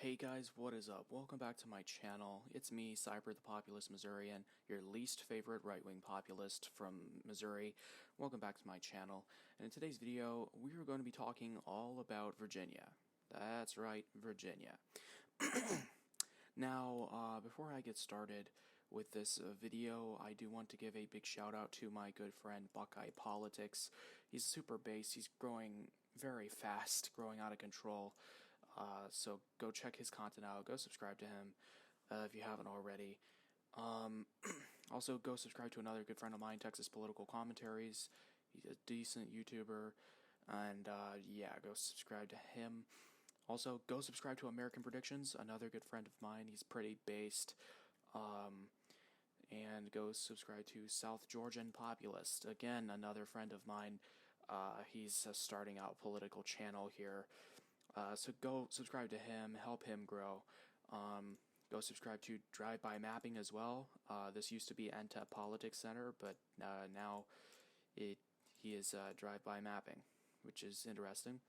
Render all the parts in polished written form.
Hey guys, what is up? Welcome back to my channel. It's me, Cyber the Populist Missourian, your least favorite right-wing populist from Missouri. Welcome back to my channel. And in today's video, we are going to be talking all about Virginia. That's right, Virginia. Now, before I get started with this video, I do want to give a big shout out to my good friend Buckeye Politics. He's super based, he's growing very fast, growing out of control. So go check his content out, go subscribe to him if you haven't already. Also, go subscribe to another good friend of mine, Texas Political Commentaries. He's a decent YouTuber, and yeah, go subscribe to him. Also, go subscribe to American Predictions, another good friend of mine. He's pretty based. And go subscribe to South Georgian Populist, again, another friend of mine. He's a starting out political channel here. So go subscribe to him, help him grow. Go subscribe to Drive By Mapping as well. This used to be NTEP Politics Center, but now he is Drive By Mapping, which is interesting.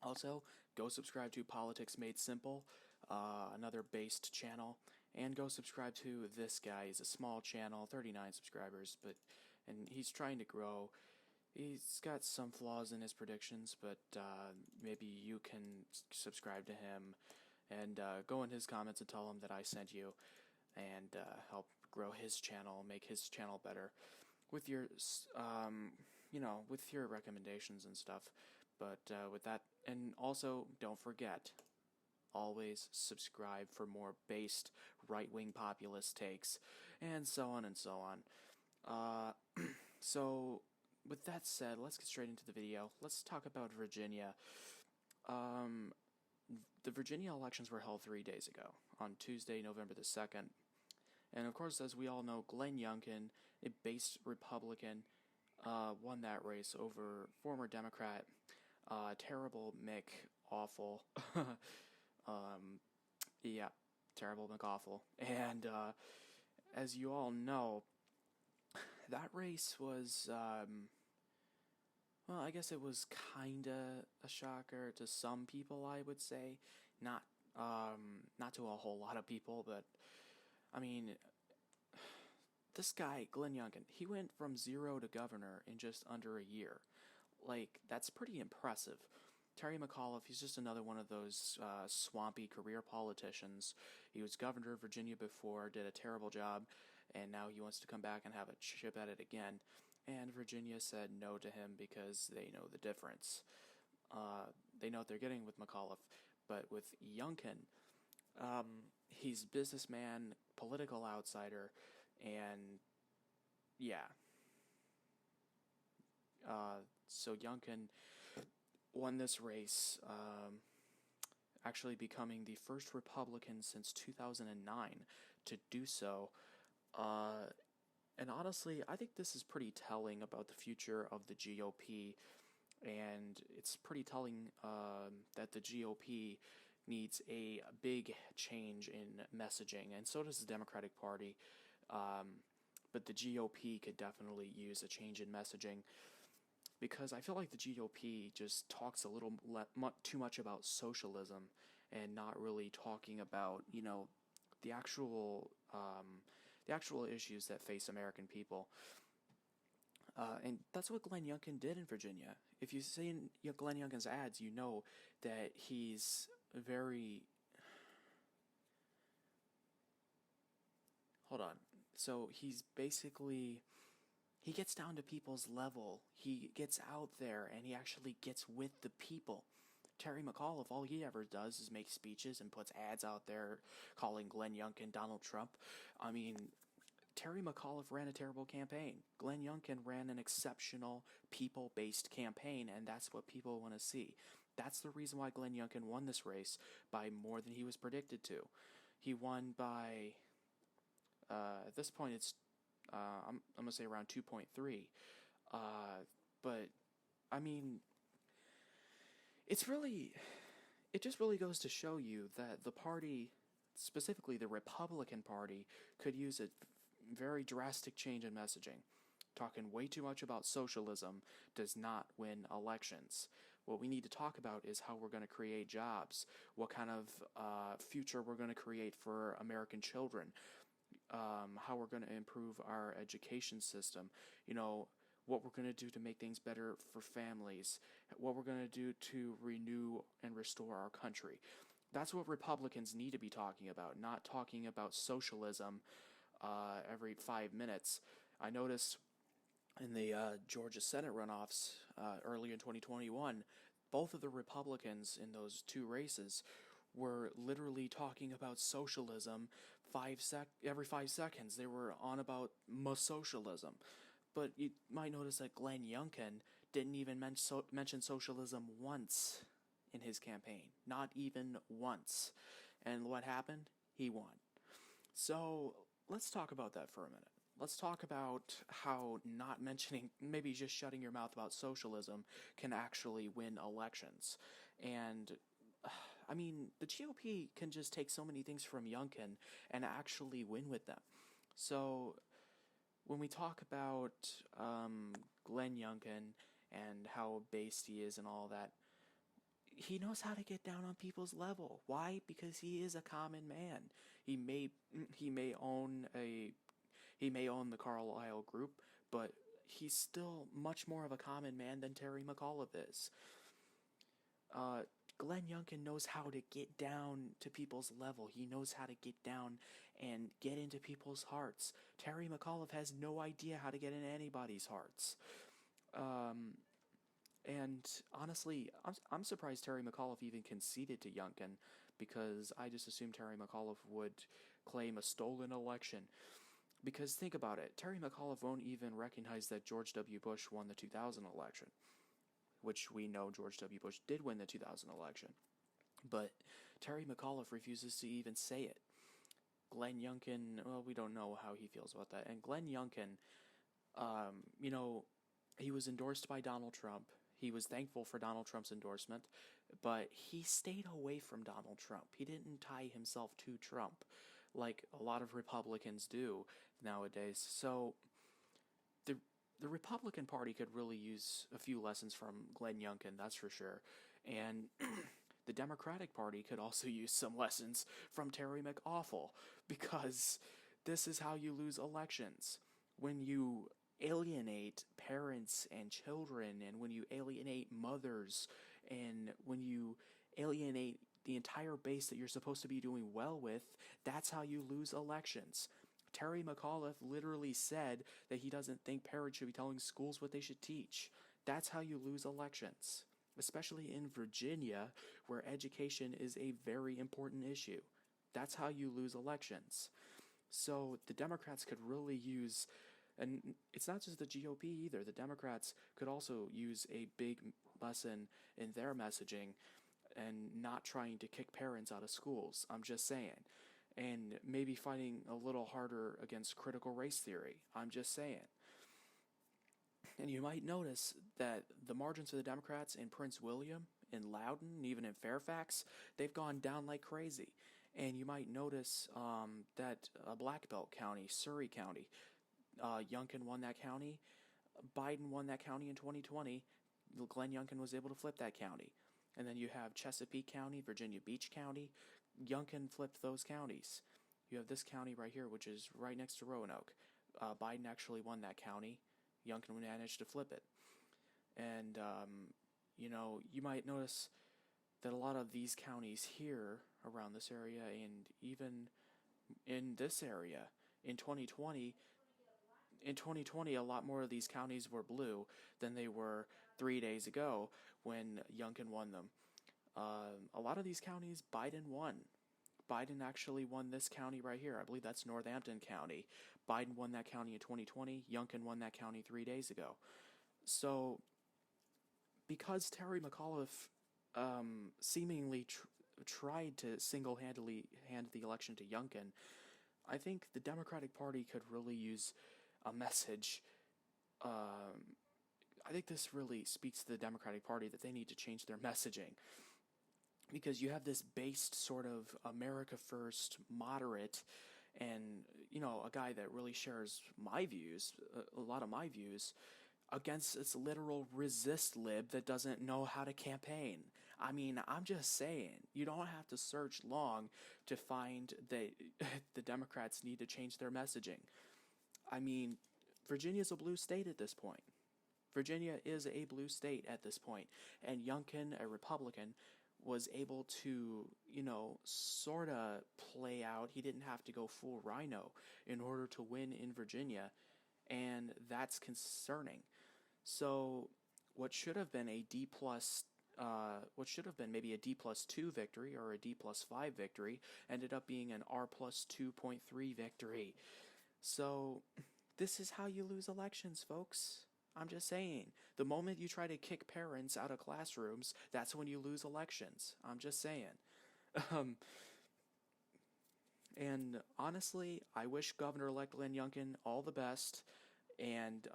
Also, go subscribe to Politics Made Simple, another based channel, and go subscribe to this guy. He's a small channel, 39 subscribers, and he's trying to grow. He's got some flaws in his predictions, but maybe you can subscribe to him and go in his comments and tell him that I sent you, and help grow his channel, make his channel better with your, with your recommendations and stuff. But with that, and also don't forget, always subscribe for more based right-wing populist takes, and so on and so on. So with that said, let's get straight into the video. Let's talk about Virginia. The Virginia elections were held 3 days ago, on Tuesday, November the 2nd. And of course, as we all know, Glenn Youngkin, a based Republican, won that race over former Democrat, terrible McAuliffe. Yeah, terrible McAuliffe. And as you all know, that race was, well, I guess it was kinda a shocker to some people, I would say. Not to a whole lot of people, but, I mean, this guy, Glenn Youngkin, he went from 0 to governor in just under a year. Like, that's pretty impressive. Terry McAuliffe, he's just another one of those swampy career politicians. He was governor of Virginia before, did a terrible job, and now he wants to come back and have a chip at it again. And Virginia said no to him because they know the difference. They know what they're getting with McAuliffe. But with Youngkin, he's businessman, political outsider, and yeah. So Youngkin won this race, actually becoming the first Republican since 2009 to do so. And honestly, I think this is pretty telling about the future of the GOP, and it's pretty telling that the GOP needs a big change in messaging, and so does the Democratic Party. But the GOP could definitely use a change in messaging, because I feel like the GOP just talks a little too much about socialism and not really talking about, the actual issues that face American people. And that's what Glenn Youngkin did in Virginia. If you've seen Glenn Youngkin's ads, you know that he's very... Hold on. So he's basically... He gets down to people's level. He gets out there and he actually gets with the people. Terry McAuliffe, all he ever does is make speeches and puts ads out there calling Glenn Youngkin Donald Trump. I mean, Terry McAuliffe ran a terrible campaign. Glenn Youngkin ran an exceptional, people-based campaign, and that's what people want to see. That's the reason why Glenn Youngkin won this race by more than he was predicted to. He won by, at this point, it's I'm going to say around 2.3. But, I mean, it just really goes to show you that the party, specifically the Republican Party, could use a very drastic change in messaging. Talking way too much about socialism does not win elections. What we need to talk about is how we're going to create jobs, what kind of future we're going to create for American children, how we're going to improve our education system, what we're going to do to make things better for families, what we're going to do to renew and restore our country. That's what Republicans need to be talking about, not talking about socialism every 5 minutes. I noticed in the Georgia Senate runoffs early in 2021, both of the Republicans in those two races were literally talking about socialism every 5 seconds. They were on about socialism. But you might notice that Glenn Youngkin didn't even mention socialism once in his campaign. Not even once. And what happened? He won. So let's talk about that for a minute. Let's talk about how not mentioning, maybe just shutting your mouth about socialism can actually win elections. And I mean, the GOP can just take so many things from Youngkin and actually win with them. So when we talk about Glenn Youngkin and how based he is and all that, he knows how to get down on people's level. Why? Because he is a common man. He may own the Carlyle Group, but he's still much more of a common man than Terry McAuliffe is. Glenn Youngkin knows how to get down to people's level. He knows how to get down and get into people's hearts. Terry McAuliffe has no idea how to get into anybody's hearts. And honestly, I'm surprised Terry McAuliffe even conceded to Youngkin, because I just assumed Terry McAuliffe would claim a stolen election. Because think about it, Terry McAuliffe won't even recognize that George W. Bush won the 2000 election, which we know George W. Bush did win the 2000 election. But Terry McAuliffe refuses to even say it. Glenn Youngkin, well, we don't know how he feels about that. And Glenn Youngkin, he was endorsed by Donald Trump. He was thankful for Donald Trump's endorsement, but he stayed away from Donald Trump. He didn't tie himself to Trump like a lot of Republicans do nowadays. So the Republican Party could really use a few lessons from Glenn Youngkin, that's for sure. And the Democratic Party could also use some lessons from Terry McAuliffe, because this is how you lose elections. When you alienate parents and children, and when you alienate mothers, and when you alienate the entire base that you're supposed to be doing well with, that's how you lose elections. Terry McAuliffe literally said that he doesn't think parents should be telling schools what they should teach. That's how you lose elections, especially in Virginia, where education is a very important issue. That's how you lose elections. So the Democrats could really use, and it's not just the GOP either, the Democrats could also use a big lesson in their messaging and not trying to kick parents out of schools. I'm just saying. And maybe fighting a little harder against critical race theory. I'm just saying. And you might notice that the margins for the Democrats in Prince William, in Loudoun, and even in Fairfax, they've gone down like crazy. And you might notice that Black Belt County, Surrey County, Youngkin won that county. Biden won that county in 2020. Glenn Youngkin was able to flip that county. And then you have Chesapeake County, Virginia Beach County. Youngkin flipped those counties. You have this county right here, which is right next to Roanoke. Biden actually won that county. Youngkin managed to flip it. And, you might notice that a lot of these counties here around this area, and even in this area, in 2020, a lot more of these counties were blue than they were 3 days ago when Youngkin won them. A lot of these counties, Biden won. Biden actually won this county right here. I believe that's Northampton County. Biden won that county in 2020. Youngkin won that county 3 days ago. So, because Terry McAuliffe seemingly tried to single-handedly hand the election to Youngkin, I think the Democratic Party could really use a message. I think this really speaks to the Democratic Party that they need to change their messaging. Because you have this based sort of America First, moderate, and, a guy that really shares my views, a lot of my views. against its literal resist lib that doesn't know how to campaign. I mean, I'm just saying, you don't have to search long to find that the Democrats need to change their messaging. I mean, Virginia's a blue state at this point. Virginia is a blue state at this point, and Youngkin, a Republican, was able to, sort of play out. He didn't have to go full rhino in order to win in Virginia, and that's concerning. So, what should have been a D plus, what should have been maybe a D+2 victory or a D+5 victory, ended up being an R+2.3 victory. So, this is how you lose elections, folks. I'm just saying, the moment you try to kick parents out of classrooms, that's when you lose elections. I'm just saying. And honestly, I wish Governor-elect Glenn Youngkin all the best. And,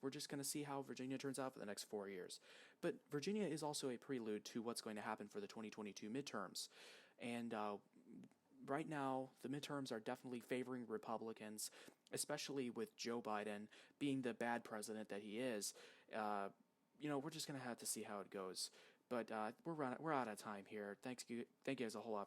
we're just going to see how Virginia turns out for the next 4 years. But Virginia is also a prelude to what's going to happen for the 2022 midterms. And right now, the midterms are definitely favoring Republicans, especially with Joe Biden being the bad president that he is. We're just going to have to see how it goes. But we're out of time here. Thank you guys a whole lot